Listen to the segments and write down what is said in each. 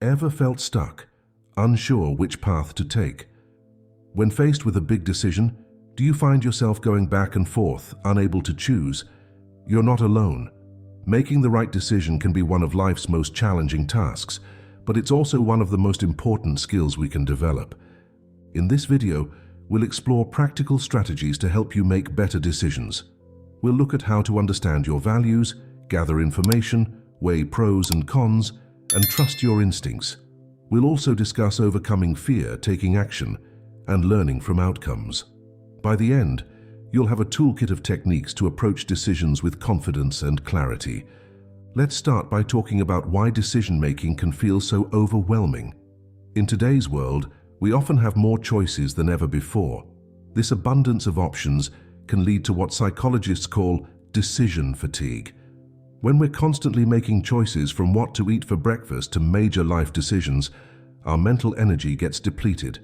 Ever felt stuck, unsure which path to take? When faced with a big decision, do you find yourself going back and forth, unable to choose? You're not alone. Making the right decision can be one of life's most challenging tasks, but it's also one of the most important skills we can develop. In this video, we'll explore practical strategies to help you make better decisions. We'll look at how to understand your values, gather information, weigh pros and cons, and trust your instincts. We'll also discuss overcoming fear, taking action, and learning from outcomes. By the end, you'll have a toolkit of techniques to approach decisions with confidence and clarity. Let's start by talking about why decision-making can feel so overwhelming. In today's world, we often have more choices than ever before. This abundance of options can lead to what psychologists call decision fatigue. When we're constantly making choices, from what to eat for breakfast to major life decisions, our mental energy gets depleted.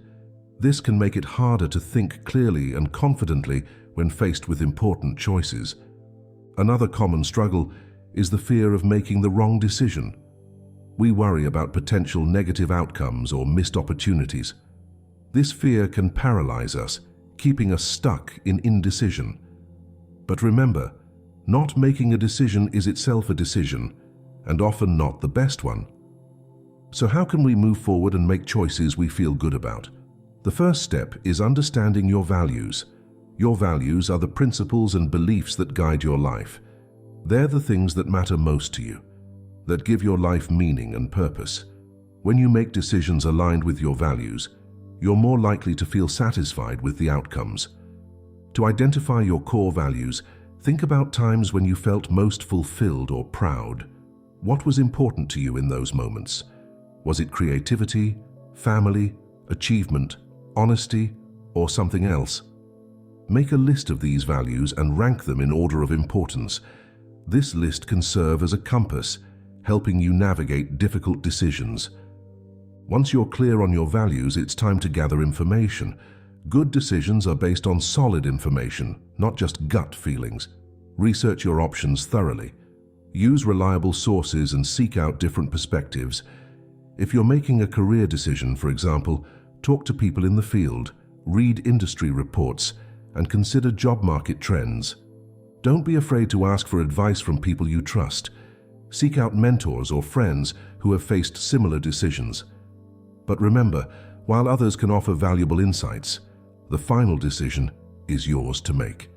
This can make it harder to think clearly and confidently when faced with important choices. Another common struggle is the fear of making the wrong decision. We worry about potential negative outcomes or missed opportunities. This fear can paralyze us, keeping us stuck in indecision. But remember, not making a decision is itself a decision, and often not the best one. So how can we move forward and make choices we feel good about? The first step is understanding your values. Your values are the principles and beliefs that guide your life. They're the things that matter most to you, that give your life meaning and purpose. When you make decisions aligned with your values, you're more likely to feel satisfied with the outcomes. To identify your core values, think about times when you felt most fulfilled or proud. What was important to you in those moments? Was it creativity, family, achievement, honesty, or something else? Make a list of these values and rank them in order of importance. This list can serve as a compass, helping you navigate difficult decisions. Once you're clear on your values, it's time to gather information. Good decisions are based on solid information, not just gut feelings. Research your options thoroughly. Use reliable sources and seek out different perspectives. If you're making a career decision, for example, talk to people in the field, read industry reports, and consider job market trends. Don't be afraid to ask for advice from people you trust. Seek out mentors or friends who have faced similar decisions. But remember, while others can offer valuable insights, the final decision is yours to make.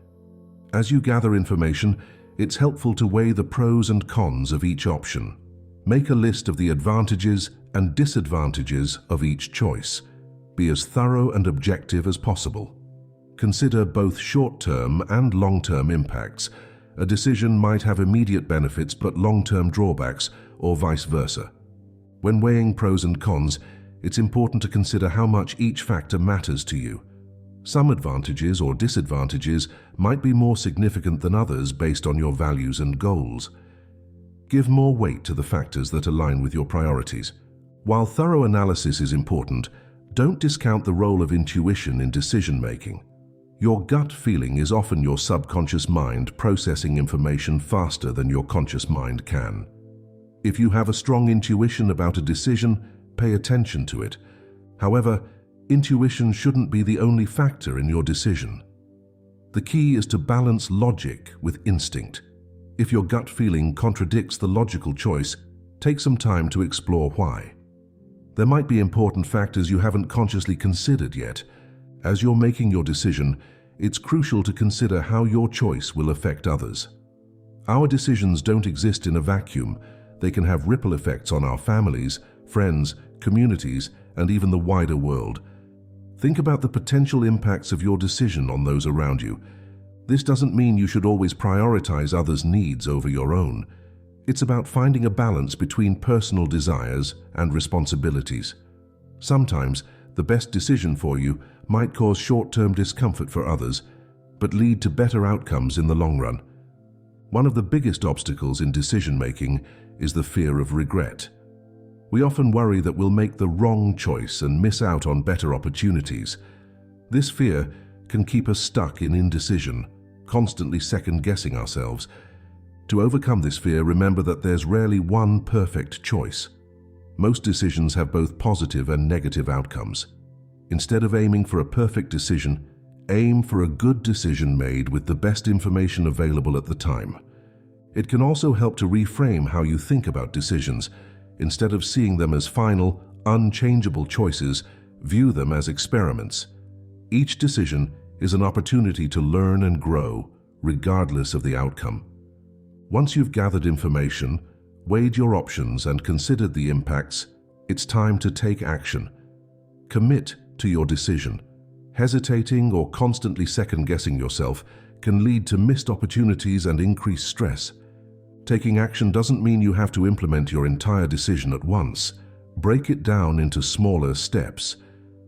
As you gather information, it's helpful to weigh the pros and cons of each option. Make a list of the advantages and disadvantages of each choice. Be as thorough and objective as possible. Consider both short-term and long-term impacts. A decision might have immediate benefits but long-term drawbacks, or vice versa. When weighing pros and cons, it's important to consider how much each factor matters to you. Some advantages or disadvantages might be more significant than others based on your values and goals. Give more weight to the factors that align with your priorities. While thorough analysis is important, don't discount the role of intuition in decision-making. Your gut feeling is often your subconscious mind processing information faster than your conscious mind can. If you have a strong intuition about a decision, pay attention to it. However, intuition shouldn't be the only factor in your decision. The key is to balance logic with instinct. If your gut feeling contradicts the logical choice, take some time to explore why. There might be important factors you haven't consciously considered yet. As you're making your decision, it's crucial to consider how your choice will affect others. Our decisions don't exist in a vacuum. They can have ripple effects on our families, friends, communities, and even the wider world. Think about the potential impacts of your decision on those around you. This doesn't mean you should always prioritize others' needs over your own. It's about finding a balance between personal desires and responsibilities. Sometimes, the best decision for you might cause short-term discomfort for others, but lead to better outcomes in the long run. One of the biggest obstacles in decision-making is the fear of regret. We often worry that we'll make the wrong choice and miss out on better opportunities. This fear can keep us stuck in indecision, constantly second-guessing ourselves. To overcome this fear, remember that there's rarely one perfect choice. Most decisions have both positive and negative outcomes. Instead of aiming for a perfect decision, aim for a good decision made with the best information available at the time. It can also help to reframe how you think about decisions. Instead of seeing them as final, unchangeable choices, view them as experiments. Each decision is an opportunity to learn and grow, regardless of the outcome. Once you've gathered information, weighed your options, and considered the impacts, it's time to take action. Commit to your decision. Hesitating or constantly second-guessing yourself can lead to missed opportunities and increased stress. Taking action doesn't mean you have to implement your entire decision at once. Break it down into smaller steps.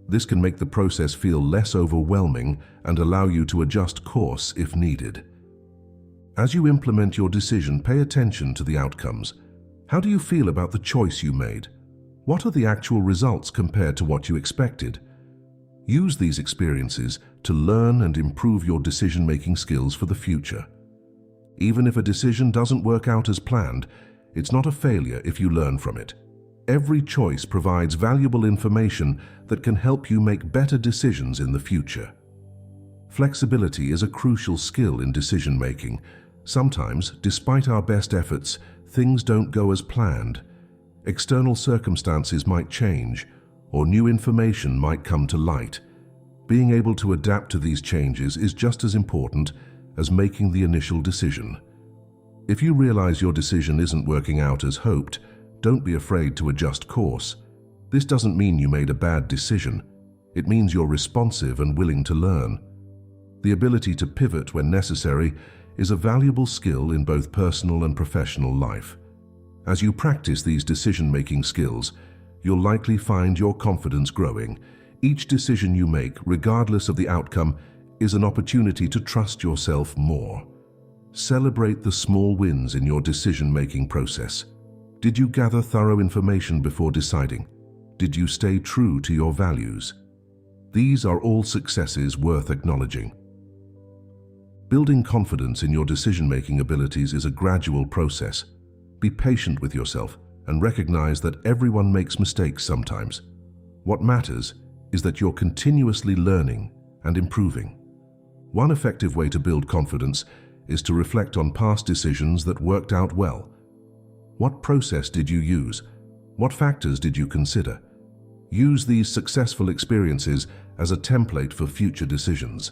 This can make the process feel less overwhelming and allow you to adjust course if needed. As you implement your decision, pay attention to the outcomes. How do you feel about the choice you made? What are the actual results compared to what you expected? Use these experiences to learn and improve your decision-making skills for the future. Even if a decision doesn't work out as planned, it's not a failure if you learn from it. Every choice provides valuable information that can help you make better decisions in the future. Flexibility is a crucial skill in decision-making. Sometimes, despite our best efforts, things don't go as planned. External circumstances might change, or new information might come to light. Being able to adapt to these changes is just as important as making the initial decision. If you realize your decision isn't working out as hoped, don't be afraid to adjust course. This doesn't mean you made a bad decision. It means you're responsive and willing to learn. The ability to pivot when necessary is a valuable skill in both personal and professional life. As you practice these decision-making skills, you'll likely find your confidence growing. Each decision you make, regardless of the outcome, is an opportunity to trust yourself more. Celebrate the small wins in your decision-making process. Did you gather thorough information before deciding? Did you stay true to your values? These are all successes worth acknowledging. Building confidence in your decision-making abilities is a gradual process. Be patient with yourself and recognize that everyone makes mistakes sometimes. What matters is that you're continuously learning and improving. One effective way to build confidence is to reflect on past decisions that worked out well. What process did you use? What factors did you consider? Use these successful experiences as a template for future decisions.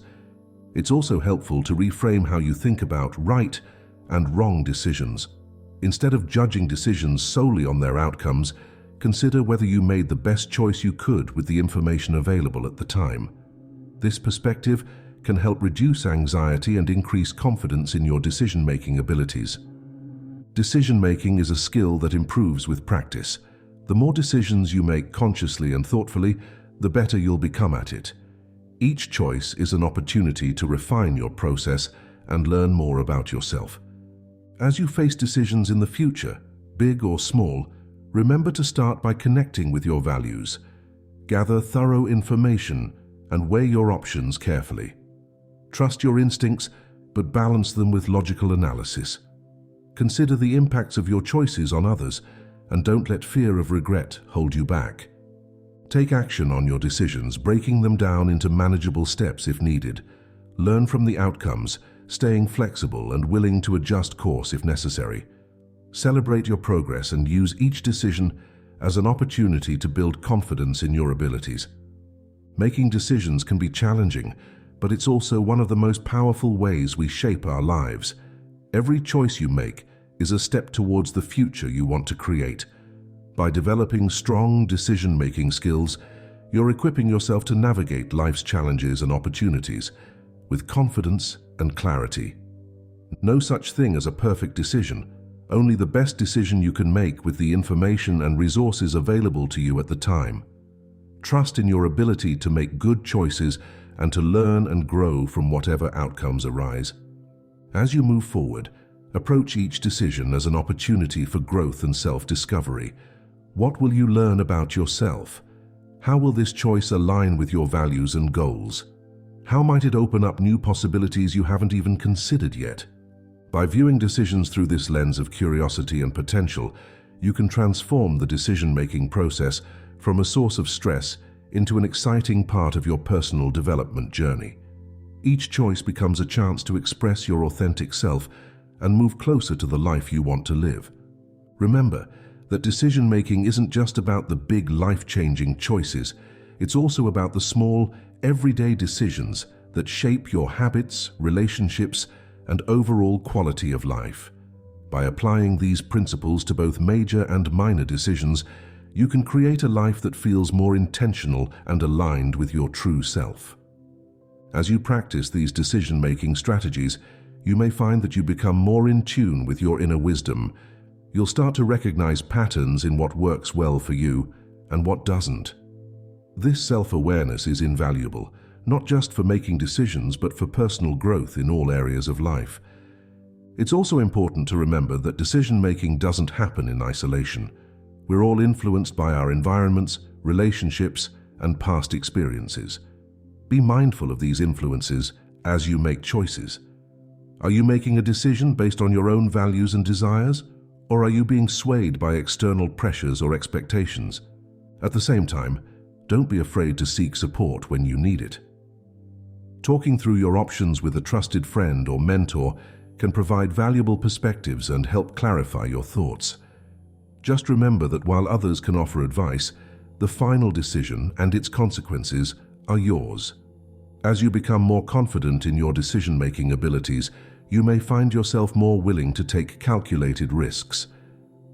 It's also helpful to reframe how you think about right and wrong decisions. Instead of judging decisions solely on their outcomes, consider whether you made the best choice you could with the information available at the time. This perspective can help reduce anxiety and increase confidence in your decision-making abilities. Decision-making is a skill that improves with practice. The more decisions you make consciously and thoughtfully, the better you'll become at it. Each choice is an opportunity to refine your process and learn more about yourself. As you face decisions in the future, big or small, remember to start by connecting with your values. Gather thorough information and weigh your options carefully. Trust your instincts, but balance them with logical analysis. Consider the impacts of your choices on others, and don't let fear of regret hold you back. Take action on your decisions, breaking them down into manageable steps if needed. Learn from the outcomes, staying flexible and willing to adjust course if necessary. Celebrate your progress and use each decision as an opportunity to build confidence in your abilities. Making decisions can be challenging, but it's also one of the most powerful ways we shape our lives. Every choice you make is a step towards the future you want to create. By developing strong decision-making skills, you're equipping yourself to navigate life's challenges and opportunities with confidence and clarity. No such thing as a perfect decision, only the best decision you can make with the information and resources available to you at the time. Trust in your ability to make good choices and to learn and grow from whatever outcomes arise. As you move forward, approach each decision as an opportunity for growth and self-discovery. What will you learn about yourself? How will this choice align with your values and goals? How might it open up new possibilities you haven't even considered yet? By viewing decisions through this lens of curiosity and potential, you can transform the decision-making process from a source of stress into an exciting part of your personal development journey. Each choice becomes a chance to express your authentic self and move closer to the life you want to live. Remember that decision-making isn't just about the big life-changing choices, it's also about the small, everyday decisions that shape your habits, relationships, and overall quality of life. By applying these principles to both major and minor decisions, you can create a life that feels more intentional and aligned with your true self. As you practice these decision-making strategies, you may find that you become more in tune with your inner wisdom. You'll start to recognize patterns in what works well for you and what doesn't. This self-awareness is invaluable, not just for making decisions, but for personal growth in all areas of life. It's also important to remember that decision-making doesn't happen in isolation. We're all influenced by our environments, relationships, and past experiences. Be mindful of these influences as you make choices. Are you making a decision based on your own values and desires, or are you being swayed by external pressures or expectations? At the same time, don't be afraid to seek support when you need it. Talking through your options with a trusted friend or mentor can provide valuable perspectives and help clarify your thoughts. Just remember that while others can offer advice, the final decision and its consequences are yours. As you become more confident in your decision-making abilities, you may find yourself more willing to take calculated risks.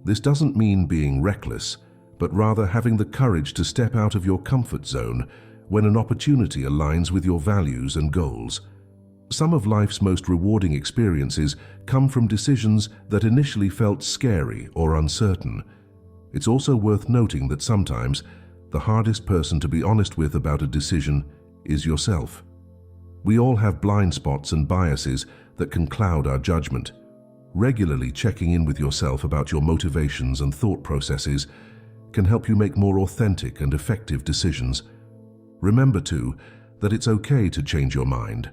This doesn't mean being reckless, but rather having the courage to step out of your comfort zone when an opportunity aligns with your values and goals. Some of life's most rewarding experiences come from decisions that initially felt scary or uncertain. It's also worth noting that sometimes the hardest person to be honest with about a decision is yourself. We all have blind spots and biases that can cloud our judgment. Regularly checking in with yourself about your motivations and thought processes can help you make more authentic and effective decisions. Remember, too, that it's okay to change your mind.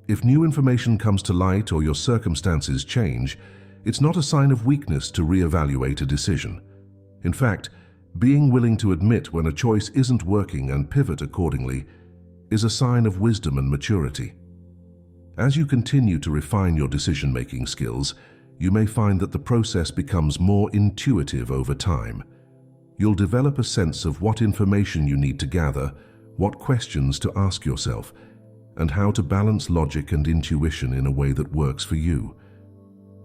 If new information comes to light or your circumstances change, it's not a sign of weakness to reevaluate a decision. In fact, being willing to admit when a choice isn't working and pivot accordingly is a sign of wisdom and maturity. As you continue to refine your decision-making skills, you may find that the process becomes more intuitive over time. You'll develop a sense of what information you need to gather, what questions to ask yourself, and how to balance logic and intuition in a way that works for you.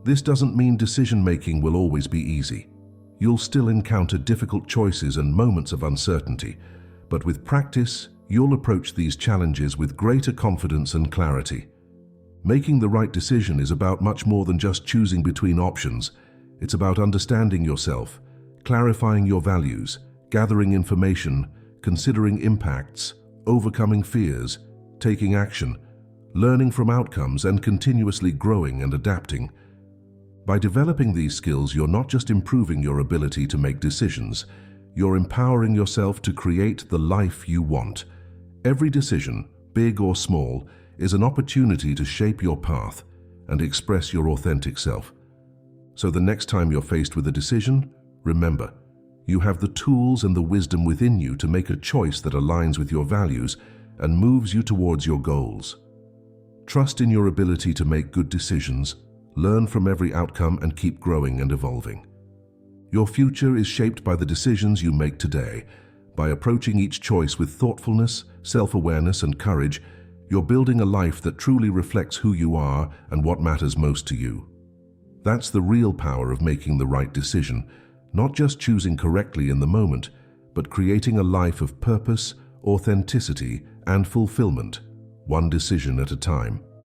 This doesn't mean decision-making will always be easy. You'll still encounter difficult choices and moments of uncertainty, but with practice, you'll approach these challenges with greater confidence and clarity. Making the right decision is about much more than just choosing between options. It's about understanding yourself, clarifying your values, gathering information, considering impacts, overcoming fears, taking action, learning from outcomes, and continuously growing and adapting. By developing these skills, you're not just improving your ability to make decisions, you're empowering yourself to create the life you want. Every decision, big or small, is an opportunity to shape your path and express your authentic self. So the next time you're faced with a decision, remember, you have the tools and the wisdom within you to make a choice that aligns with your values and moves you towards your goals. Trust in your ability to make good decisions, learn from every outcome, and keep growing and evolving. Your future is shaped by the decisions you make today. By approaching each choice with thoughtfulness, self-awareness, and courage, you're building a life that truly reflects who you are and what matters most to you. That's the real power of making the right decision, not just choosing correctly in the moment, but creating a life of purpose, authenticity, and fulfillment, one decision at a time.